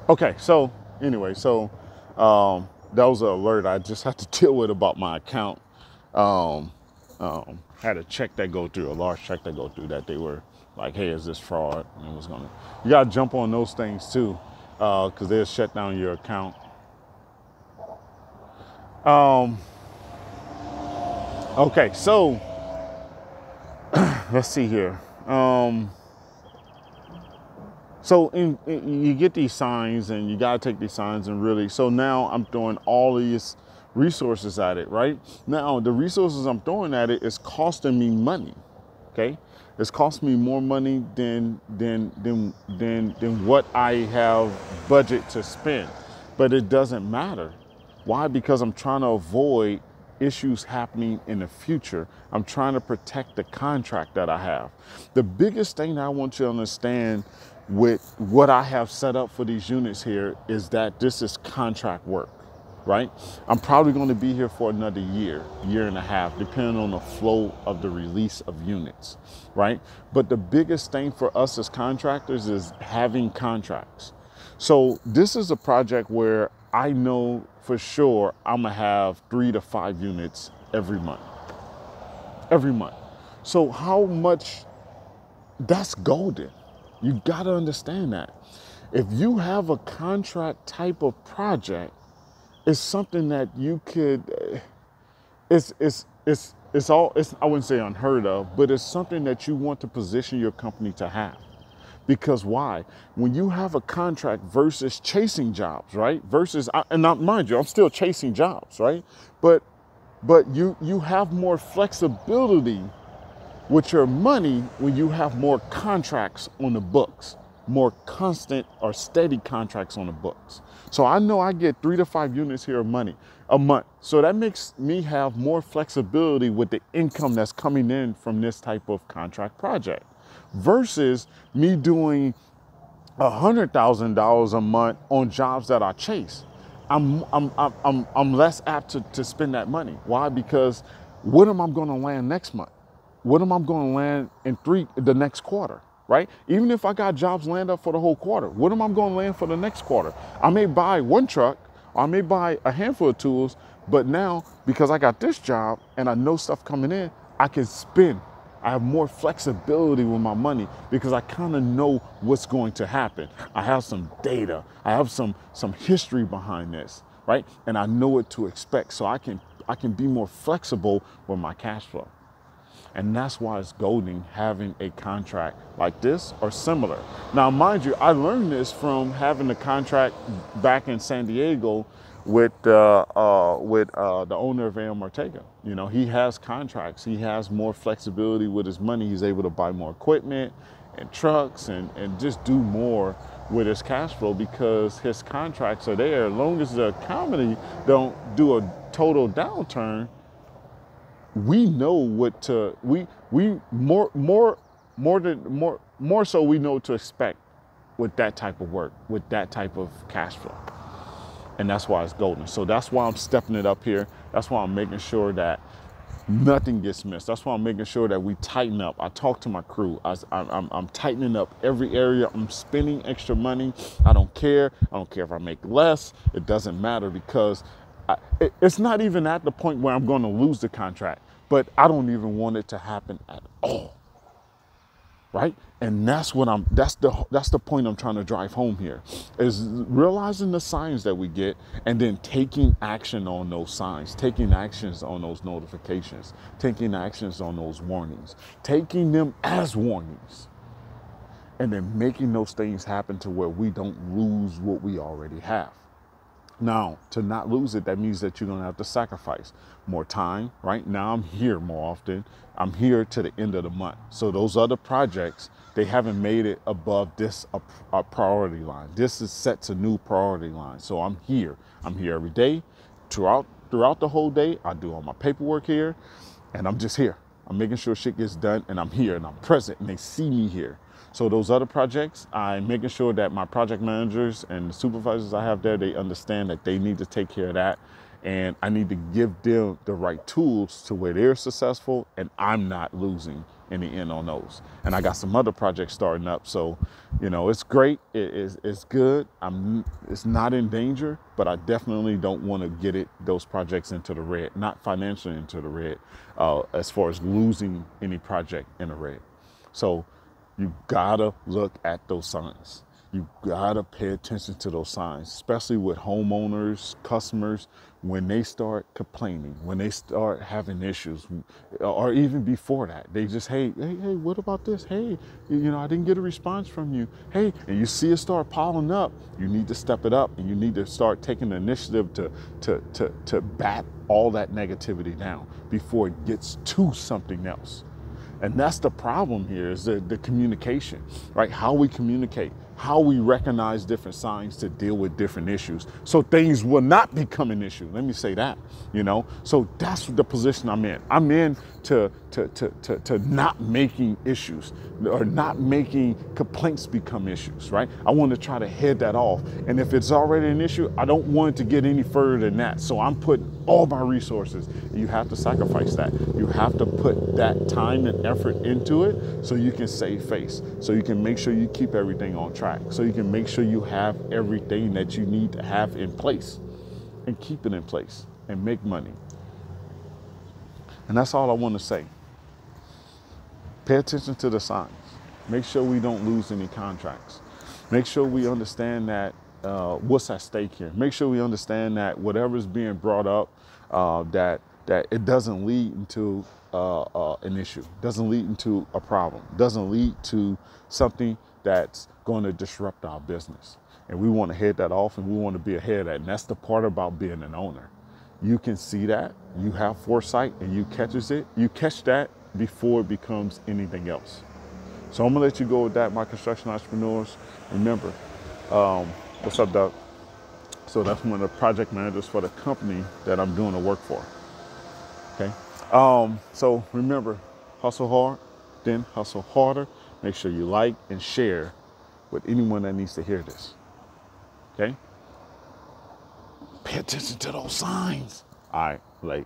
Okay, so anyway, that was an alert I just had to deal with about my account. Had a check that go through, a large check that go through that they were like, hey, is this fraud? And it was gonna, you gotta jump on those things too, because they'll shut down your account. Um, okay, so let's see here. You get these signs and you got to take these signs and really, so now I'm throwing all these resources at it, right? Now, the resources I'm throwing at it is costing me money, okay? It's costing me more money than what I have budget to spend, but it doesn't matter. Why? Because I'm trying to avoid issues happening in the future. I'm trying to protect the contract that I have. The biggest thing that I want you to understand with what I have set up for these units here is that this is contract work, right? I'm probably going to be here for another year and a half, depending on the flow of the release of units, right? But the biggest thing for us as contractors is having contracts. So this is a project where I know for sure I'm gonna have 3 to 5 units every month. Every month. So how much, that's golden. You gotta understand that. If you have a contract type of project, it's something that you could, I wouldn't say unheard of, but it's something that you want to position your company to have. Because why? When you have a contract versus chasing jobs, right? And not mind you, I'm still chasing jobs, right? But you have more flexibility with your money when you have more contracts on the books, more constant or steady contracts on the books. So I know I get 3 to 5 units here of money a month. So that makes me have more flexibility with the income that's coming in from this type of contract project versus me doing $100,000 a month on jobs that I chase. I'm less apt to spend that money. Why? Because what am I going to land next month? What am I going to land in the next quarter, right? Even if I got jobs lined up for the whole quarter, what am I going to land for the next quarter? I may buy one truck, or I may buy a handful of tools, but now because I got this job and I know stuff coming in, I can spend. I have more flexibility with my money because I kind of know what's going to happen. I have some data. I have some history behind this, right? And I know what to expect. So I can be more flexible with my cash flow. And that's why it's golden having a contract like this or similar. Now, mind you, I learned this from having a contract back in San Diego with the owner of AM Ortega. You know, he has contracts. He has more flexibility with his money. He's able to buy more equipment and trucks and just do more with his cash flow because his contracts are there. As long as the economy don't do a total downturn, we know what to more so we know what to expect with that type of work, with that type of cash flow. And that's why it's golden. So that's why I'm stepping it up here. That's why I'm making sure that nothing gets missed. That's why I'm making sure that we tighten up. I talk to my crew. I'm tightening up every area. I'm spending extra money. I don't care. I don't care if I make less. It doesn't matter because it's not even at the point where I'm going to lose the contract, but I don't even want it to happen at all. Right? And that's the point I'm trying to drive home here is realizing the signs that we get and then taking action on those signs, taking actions on those notifications, taking actions on those warnings, taking them as warnings, and then making those things happen to where we don't lose what we already have. Now, to not lose it, that means that you're going to have to sacrifice more time, right? Now I'm here more often. I'm here to the end of the month. So those other projects, they haven't made it above this a priority line. This is set to new priority line. So I'm here. I'm here every day. Throughout the whole day, I do all my paperwork here, and I'm just here. I'm making sure shit gets done, and I'm here, and I'm present, and they see me here. So those other projects, I'm making sure that my project managers and the supervisors I have there, they understand that they need to take care of that. And I need to give them the right tools to where they're successful and I'm not losing in the end on those. And I got some other projects starting up. So, you know, it's great. It's good. It's not in danger, but I definitely don't want to get those projects into the red, not financially into the red, as far as losing any project in the red. So you gotta look at those signs. You gotta pay attention to those signs, especially with homeowners, customers, when they start complaining, when they start having issues, or even before that, they just, hey, what about this? Hey, you know, I didn't get a response from you. Hey, and you see it start piling up, you need to step it up, and you need to start taking the initiative to bat all that negativity down before it gets to something else. And that's the problem here, is the communication, right? How we communicate, how we recognize different signs to deal with different issues, so things will not become an issue. Let me say that, you know? So that's the position I'm in. I'm in to not making issues, or not making complaints become issues, right? I want to try to head that off. And if it's already an issue, I don't want it to get any further than that. So I'm putting all my resources. You have to sacrifice that. You have to put that time and effort into it, so you can save face, so you can make sure you keep everything on track, so you can make sure you have everything that you need to have in place, and keep it in place, and make money. And that's all I want to say. Pay attention to the signs. Make sure we don't lose any contracts. Make sure we understand that what's at stake here. Make sure we understand that whatever's being brought up, that it doesn't lead into an issue, doesn't lead into a problem, doesn't lead to something that's going to disrupt our business. And we want to head that off, and we want to be ahead of that. And that's the part about being an owner. You can see that, you have foresight, and you catch that before it becomes anything else. So I'm gonna let you go with that, my construction entrepreneurs. Remember, what's up, Doug? So that's one of the project managers for the company that I'm doing the work for. Okay. So remember, hustle hard, then hustle harder. Make sure you like and share with anyone that needs to hear this. Okay. Pay attention to those signs. All right, late.